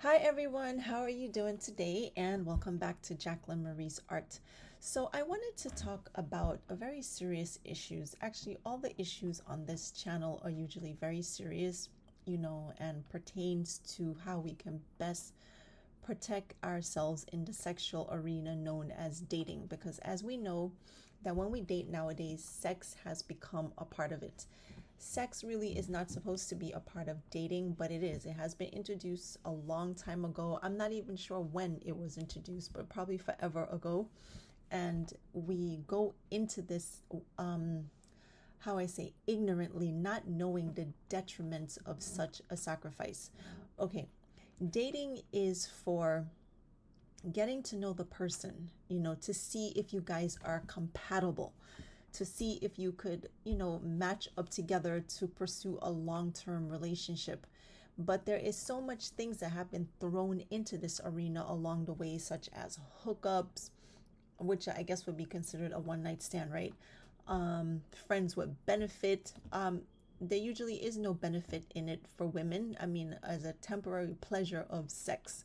Hi everyone, how are you doing today? And welcome back to Jacqueline Marie's Art. So I wanted to talk about a very serious issues. Actually, all the issues on this channel are usually very serious, and pertains to how we can best protect ourselves in the sexual arena known as dating, because as we know that when we date nowadays, sex has become a part of it. Sex really is not supposed to be a part of dating, but it is. It has been introduced a long time ago. I'm not even sure when it was introduced, but probably forever ago. And we go into this, how I say, ignorantly, not knowing the detriments of such a sacrifice. Okay, dating is for getting to know the person, to see if you guys are compatible, to see if you could, match up together to pursue a long-term relationship. But there is so much things that have been thrown into this arena along the way, such as hookups, which I guess would be considered a one-night stand, right? Friends with benefit. There usually is no benefit in it for women. I mean, as a temporary pleasure of sex,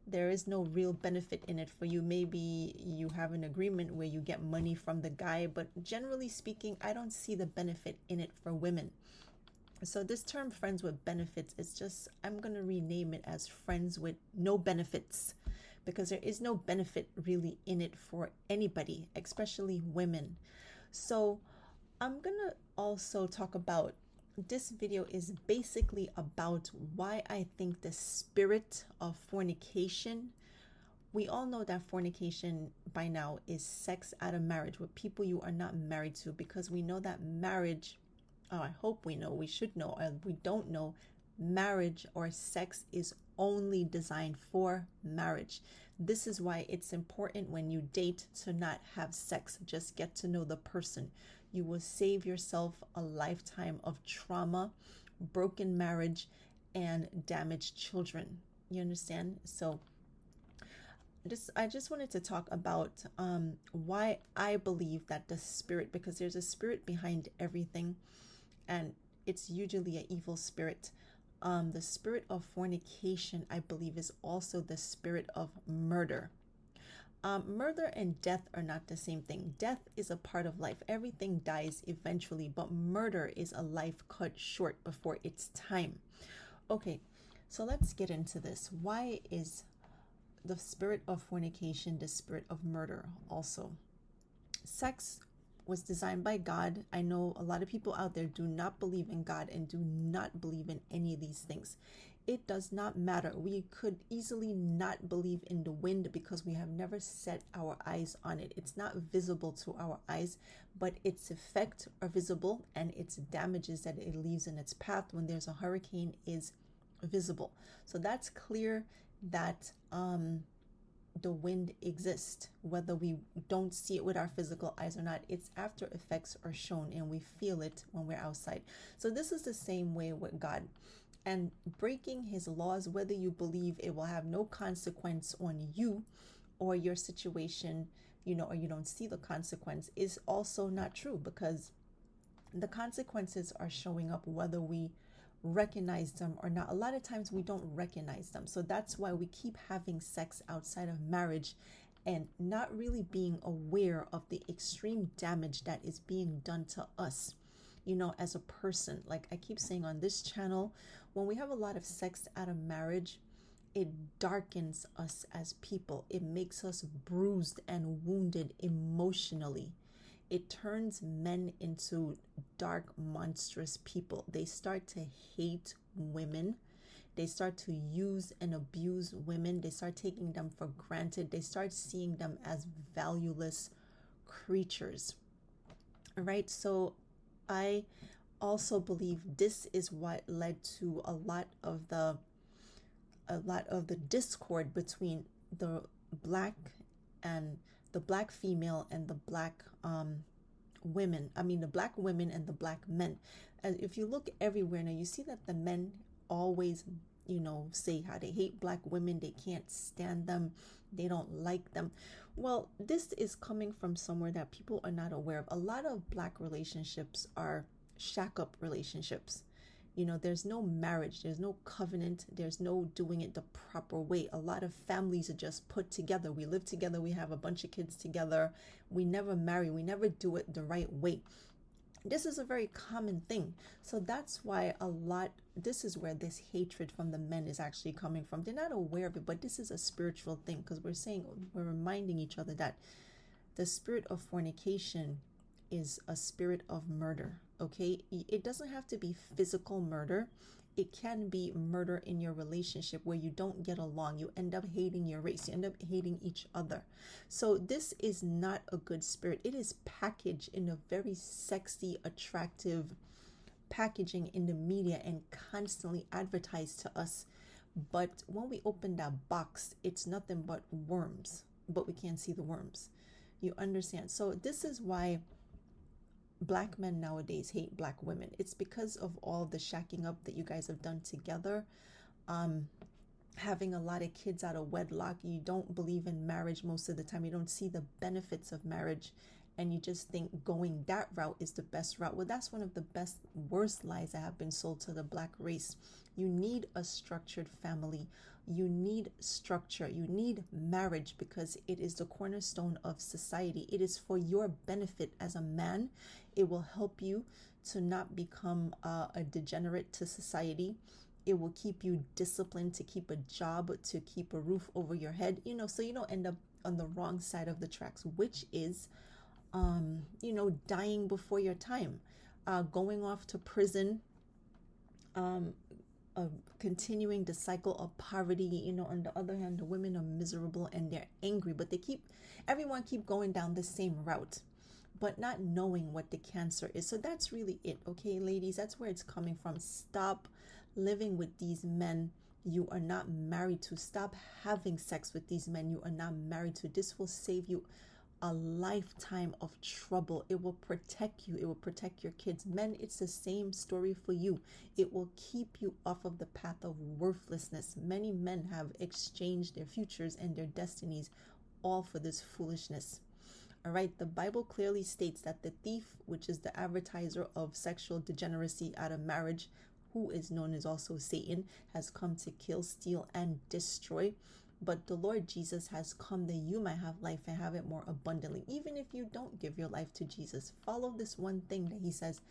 there is no real benefit in it for you. Maybe you have an agreement where you get money from the guy, but generally speaking, I don't see the benefit in it for women. So this term friends with benefits is just, I'm going to rename it as friends with no benefits, because there is no benefit really in it for anybody, especially women. So I'm going to also talk about, this video is basically about why I think the spirit of fornication, we all know that fornication by now is sex out of marriage with people you are not married to, because we know that marriage, oh, I hope we know, we should know, we don't know, marriage or sex is only designed for marriage. This is why it's important when you date to not have sex, just get to know the person. You will save yourself a lifetime of trauma, broken marriage, and damaged children. You understand? So I just wanted to talk about why I believe that the spirit, because there's a spirit behind everything, and it's usually an evil spirit. The spirit of fornication, I believe, is also the spirit of murder. Murder and death are not the same thing. Death is a part of life. Everything dies eventually, but murder is a life cut short before its time. Okay, so let's get into this. Why is the spirit of fornication the spirit of murder also? Sex was designed by God. I know a lot of people out there do not believe in God and do not believe in any of these things. It does not matter. We could easily not believe in the wind because we have never set our eyes on it. It's not visible to our eyes, but its effects are visible, and its damages that it leaves in its path when there's a hurricane is visible. So that's clear that the wind exists, whether we don't see it with our physical eyes or not. Its after effects are shown and we feel it when we're outside. So this is the same way with God. And breaking his laws, whether you believe it will have no consequence on you or your situation, or you don't see the consequence, is also not true, because the consequences are showing up whether we recognize them or not. A lot of times we don't recognize them. So that's why we keep having sex outside of marriage and not really being aware of the extreme damage that is being done to us, as a person. Like I keep saying on this channel, when we have a lot of sex out of marriage, it darkens us as people. It makes us bruised and wounded emotionally. It turns men into dark, monstrous people. They start to hate women. They start to use and abuse women. They start taking them for granted. They start seeing them as valueless creatures. All right. So I also believe this is what led to a lot of the discord between the black and the black female and the black women. I mean, the black women and the black men. And if you look everywhere now, you see that the men always, say how they hate black women. They can't stand them. They don't like them. Well, this is coming from somewhere that people are not aware of. A lot of black relationships are shack up relationships. There's no marriage, there's no covenant, there's no doing it the proper way. A lot of families are just put together. We live together, we have a bunch of kids together. We never marry, we never do it the right way. This is a very common thing. So that's why this is where this hatred from the men is actually coming from. They're not aware of it, but this is a spiritual thing, because we're reminding each other that the spirit of fornication is a spirit of murder. Okay, it doesn't have to be physical murder. It can be murder in your relationship where you don't get along. You end up hating your race. You end up hating each other. So this is not a good spirit. It is packaged in a very sexy, attractive packaging in the media and constantly advertised to us. But when we open that box, it's nothing but worms, but we can't see the worms. You understand? So this is why Black men nowadays hate Black women. It's because of all the shacking up that you guys have done together, having a lot of kids out of wedlock. You don't believe in marriage most of the time. You don't see the benefits of marriage, and you just think going that route is the best route. Well, that's one of the worst lies that have been sold to the Black race. You need a structured family. You need structure. You need marriage, because it is the cornerstone of society. It is for your benefit as a man. It will help you to not become a degenerate to society. It will keep you disciplined to keep a job, to keep a roof over your head, so you don't end up on the wrong side of the tracks, which is, dying before your time, going off to prison, continuing the cycle of poverty. On the other hand, the women are miserable and they're angry, but everyone keep going down the same route, but not knowing what the cancer is. So that's really it. Okay, ladies, that's where it's coming from. Stop living with these men you are not married to. Stop having sex with these men you are not married to. This will save you a lifetime of trouble. It will protect you. It will protect your kids. Men, it's the same story for you. It will keep you off of the path of worthlessness. Many men have exchanged their futures and their destinies all for this foolishness. All right, the Bible clearly states that the thief, which is the advertiser of sexual degeneracy out of marriage, who is known as also Satan, has come to kill, steal, and destroy. But the Lord Jesus has come that you might have life and have it more abundantly. Even if you don't give your life to Jesus, follow this one thing that he says: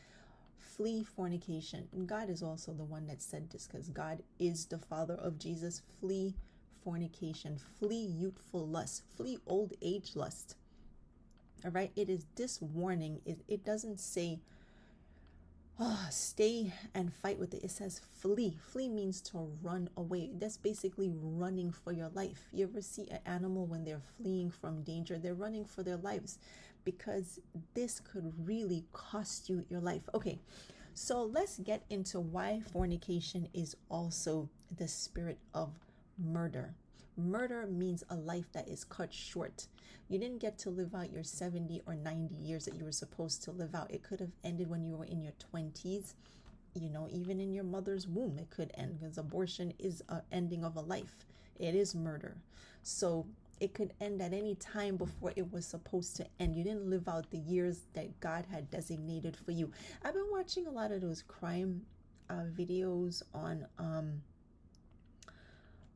flee fornication. And God is also the one that said this, because God is the Father of Jesus. Flee fornication, flee youthful lust, flee old age lust. All right, it is this warning. It doesn't say stay and fight with it. It says flee. Flee means to run away. That's basically running for your life. You ever see an animal when they're fleeing from danger? They're running for their lives, because this could really cost you your life. Okay, so let's get into why fornication is also the spirit of murder. Murder means a life that is cut short. You didn't get to live out your 70 or 90 years that you were supposed to live out. It could have ended when you were in your 20s. Even in your mother's womb, it could end, because abortion is an ending of a life. It is murder. So it could end at any time before it was supposed to end. You didn't live out the years that God had designated for you. I've been watching a lot of those crime videos on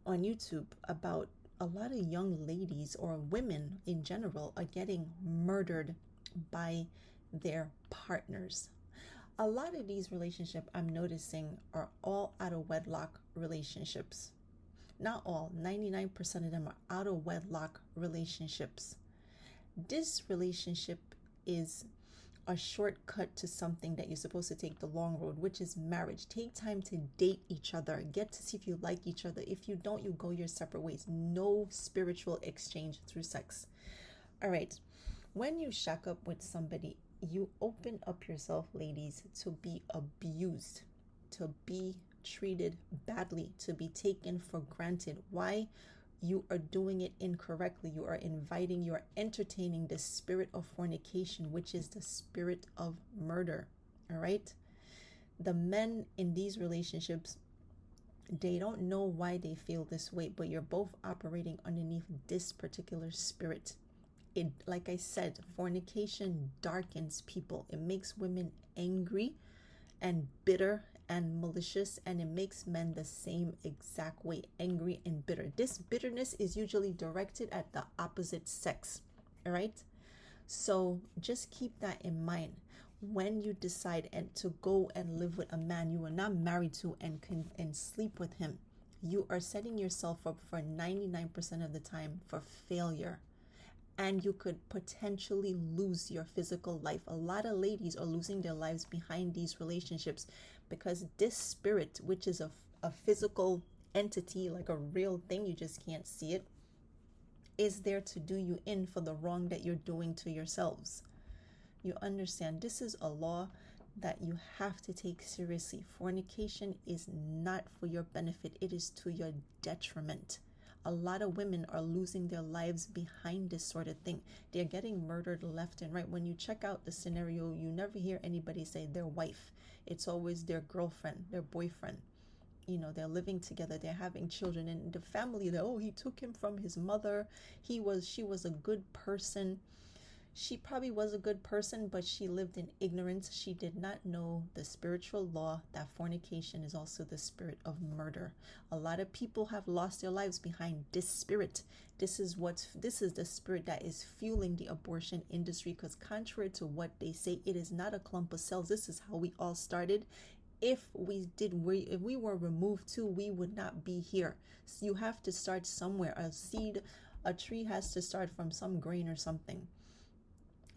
YouTube about a lot of young ladies, or women in general, are getting murdered by their partners. A lot of these relationships, I'm noticing, are all out of wedlock relationships. Not all, 99% of them are out of wedlock relationships. This relationship is a shortcut to something that you're supposed to take the long road, which is marriage. Take time to date each other. Get to see if you like each other. If you don't, you go your separate ways. No spiritual exchange through sex. All right. When you shack up with somebody, you open up yourself, ladies, to be abused, to be treated badly, to be taken for granted. Why? You are doing it incorrectly. You are entertaining the spirit of fornication, which is the spirit of murder. All right. The men in these relationships, they don't know why they feel this way, but you're both operating underneath this particular spirit. It, like I said, fornication darkens people. It makes women angry and bitter and malicious, and it makes men the same exact way, angry and bitter. This bitterness is usually directed at the opposite sex. All right. So just keep that in mind when you decide and to go and live with a man you are not married to and sleep with him. You are setting yourself up for 99% of the time for failure. And you could potentially lose your physical life. A lot of ladies are losing their lives behind these relationships because this spirit, which is a physical entity, like a real thing, you just can't see it, is there to do you in for the wrong that you're doing to yourselves. You understand, this is a law that you have to take seriously. Fornication is not for your benefit, it is to your detriment. A lot of women are losing their lives behind this sort of thing. They're getting murdered left and right. When you check out the scenario, you never hear anybody say their wife. It's always their girlfriend, their boyfriend. You know, they're living together, they're having children, and the family, oh, he took him from his mother. She was a good person. She probably was a good person, but she lived in ignorance. She did not know the spiritual law that fornication is also the spirit of murder. A lot of people have lost their lives behind this spirit. This is the spirit that is fueling the abortion industry, because contrary to what they say, it is not a clump of cells. This is how we all started. If we were removed too, we would not be here. So you have to start somewhere. A tree has to start from some grain or something.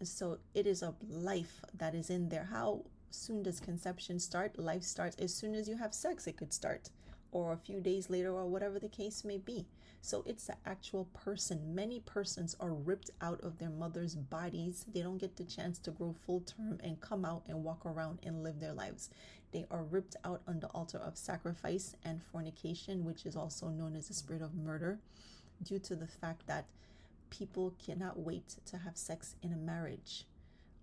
So it is a life that is in there. How soon does conception start? Life starts as soon as you have sex. It could start, or a few days later, or whatever the case may be. So it's the actual person. Many persons are ripped out of their mother's bodies. They don't get the chance to grow full term and come out and walk around and live their lives. They are ripped out on the altar of sacrifice and fornication, which is also known as the spirit of murder, due to the fact that people cannot wait to have sex in a marriage.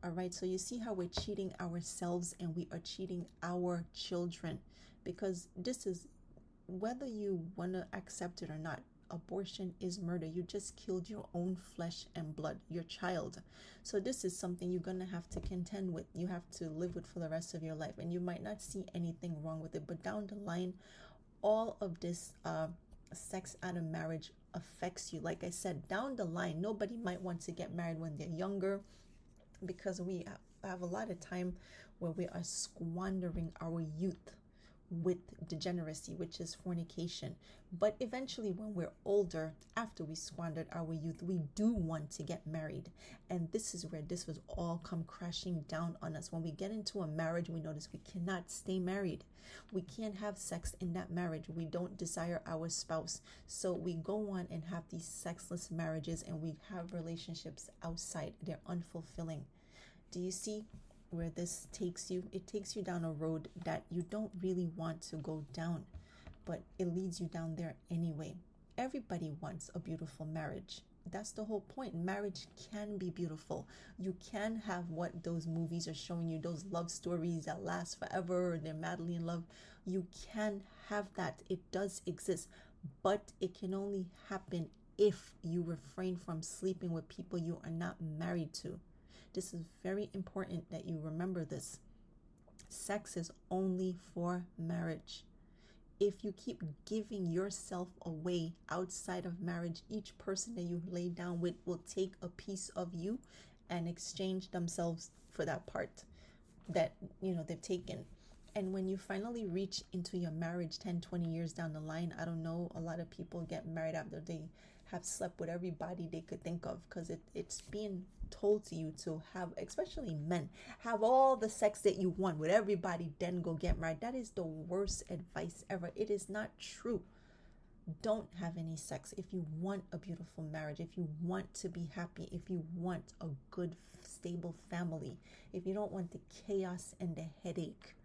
All right, so you see how we're cheating ourselves and we are cheating our children, because this is, whether you want to accept it or not, abortion is murder. You just killed your own flesh and blood, your child. So this is something you're going to have to contend with. You have to live with for the rest of your life, and you might not see anything wrong with it, but down the line, all of this sex out of marriage affects you. Like I said, down the line, nobody might want to get married when they're younger, because we have a lot of time where we are squandering our youth with degeneracy, which is fornication. But eventually, when we're older, after we squandered our youth, we do want to get married. And this is where this was all come crashing down on us. When we get into a marriage, we notice we cannot stay married. We can't have sex in that marriage. We don't desire our spouse. So we go on and have these sexless marriages, and we have relationships outside. They're unfulfilling. Do you see where this takes you? It takes you down a road that you don't really want to go down, but it leads you down there anyway. Everybody wants a beautiful marriage. That's the whole point. Marriage can be beautiful. You can have what those movies are showing you, those love stories that last forever, they're madly in love. You can have that. It does exist, but it can only happen if you refrain from sleeping with people you are not married to. This is very important that you remember this. Sex is only for marriage. If you keep giving yourself away outside of marriage, each person that you lay down with will take a piece of you and exchange themselves for that part that, they've taken. And when you finally reach into your marriage 10, 20 years down the line, I don't know, a lot of people get married after they have slept with everybody they could think of, because it's being told to you to have, especially men, have all the sex that you want with everybody, then go get married. That is the worst advice ever. It is not true. Don't have any sex if you want a beautiful marriage, if you want to be happy, if you want a good, stable family, if you don't want the chaos and the headache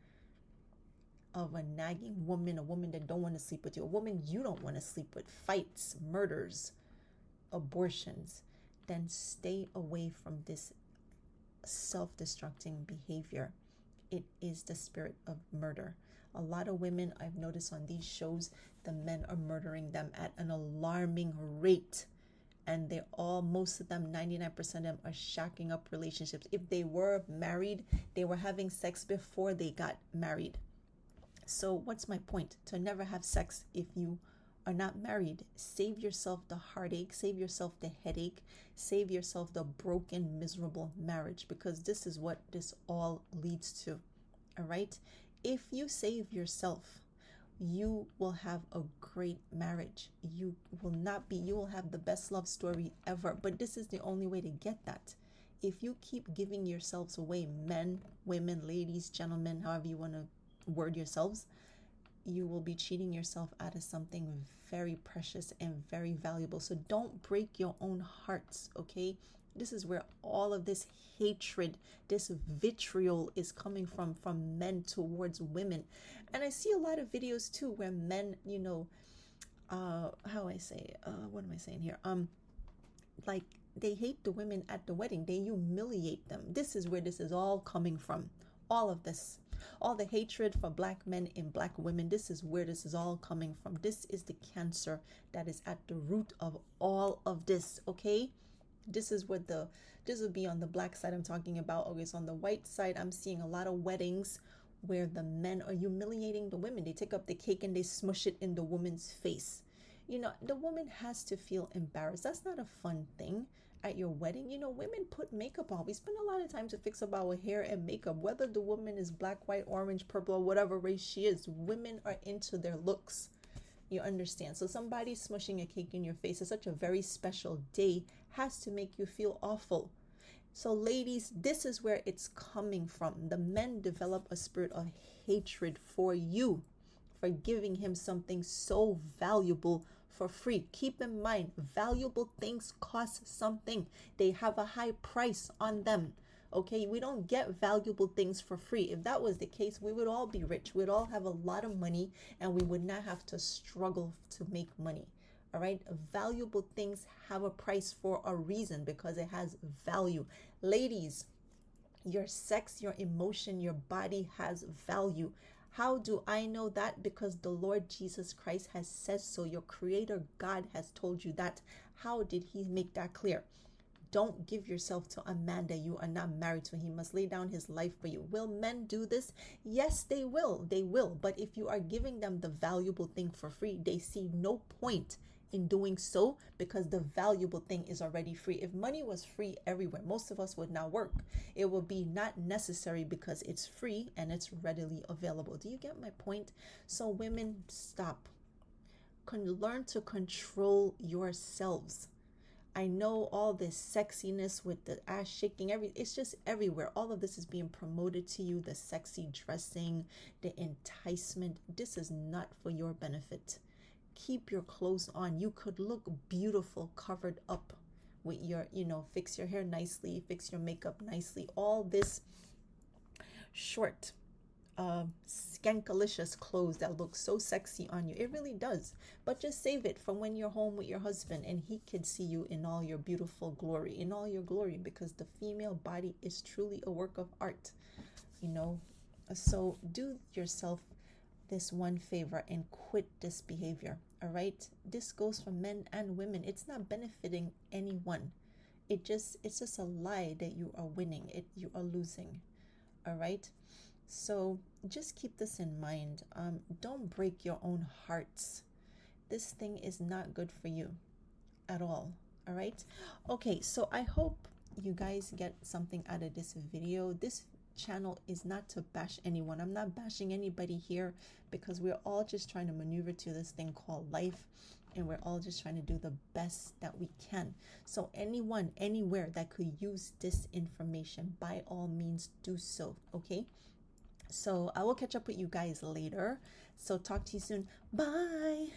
of a nagging woman, a woman that don't want to sleep with you, a woman you don't want to sleep with, fights, murders, abortions, then stay away from this self-destructing behavior. It is the spirit of murder. A lot of women, I've noticed on these shows, the men are murdering them at an alarming rate. And most of them, 99% of them, are shacking up relationships. If they were married, they were having sex before they got married. So what's my point? To never have sex if you are not married. Save yourself the heartache, save yourself the headache, save yourself the broken, miserable marriage, because this is what this all leads to. All right? If you save yourself, you will have a great marriage. You will have the best love story ever. But this is the only way to get that. If you keep giving yourselves away, men, women, ladies, gentlemen, however you want to word yourselves, you will be cheating yourself out of something very precious and very valuable. So don't break your own hearts, okay? This is where all of this hatred, this vitriol is coming from men towards women. And I see a lot of videos too where men, what am I saying here? Like they hate the women at the wedding. They humiliate them. This is where this is all coming from. All of this. All the hatred for black men and black women, this is where this is all coming from. This is the cancer that is at the root of all of this, okay? This would be on the black side I'm talking about. Okay, so on the white side, I'm seeing a lot of weddings where the men are humiliating the women. They take up the cake and they smush it in the woman's face. The woman has to feel embarrassed. That's not a fun thing at your wedding. Women put makeup on. We spend a lot of time to fix up our hair and makeup, whether the woman is black, white, orange, purple, or whatever race she is. Women are into their looks. You understand? So somebody smushing a cake in your face is such a very special day, has to make you feel awful. So ladies, this is where it's coming from. The men develop a spirit of hatred for you, for giving him something so valuable for free. Keep in mind, valuable things cost something. They have a high price on them. Okay, we don't get valuable things for free. If that was the case, we would all be rich. We'd all have a lot of money and we would not have to struggle to make money. All right, valuable things have a price for a reason, because it has value. Ladies, your sex, your emotion, your body has value. How do I know that? Because the Lord Jesus Christ has said so. Your creator God has told you that. How did he make that clear? Don't give yourself to a man that you are not married to. He must lay down his life for you. Will men do this? Yes, they will. They will. But if you are giving them the valuable thing for free, they see no point in doing so, because the valuable thing is already free. If money was free everywhere, most of us would not work. It would be not necessary because it's free and it's readily available. Do you get my point? So women, stop. Learn to control yourselves. I know all this sexiness with the ass shaking, it's just everywhere. All of this is being promoted to you. The sexy dressing, the enticement. This is not for your benefit. Keep your clothes on. You could look beautiful covered up with your, fix your hair nicely, fix your makeup nicely. All this short, skankalicious clothes that look so sexy on you. It really does. But just save it from when you're home with your husband and he can see you in all your beautiful glory, because the female body is truly a work of art, So do yourself this one favor and quit this behavior. All right, this goes for men and women. It's not benefiting anyone. It's just a lie that you are winning. You are losing. All right, so just keep this in mind. Don't break your own hearts. This thing is not good for you at all. All right, okay, so I hope you guys get something out of this video. This channel is not to bash anyone. I'm not bashing anybody here, because we're all just trying to maneuver to this thing called life, and we're all just trying to do the best that we can. So anyone, anywhere that could use this information, by all means do so. Okay, so I will catch up with you guys later. So talk to you soon. Bye.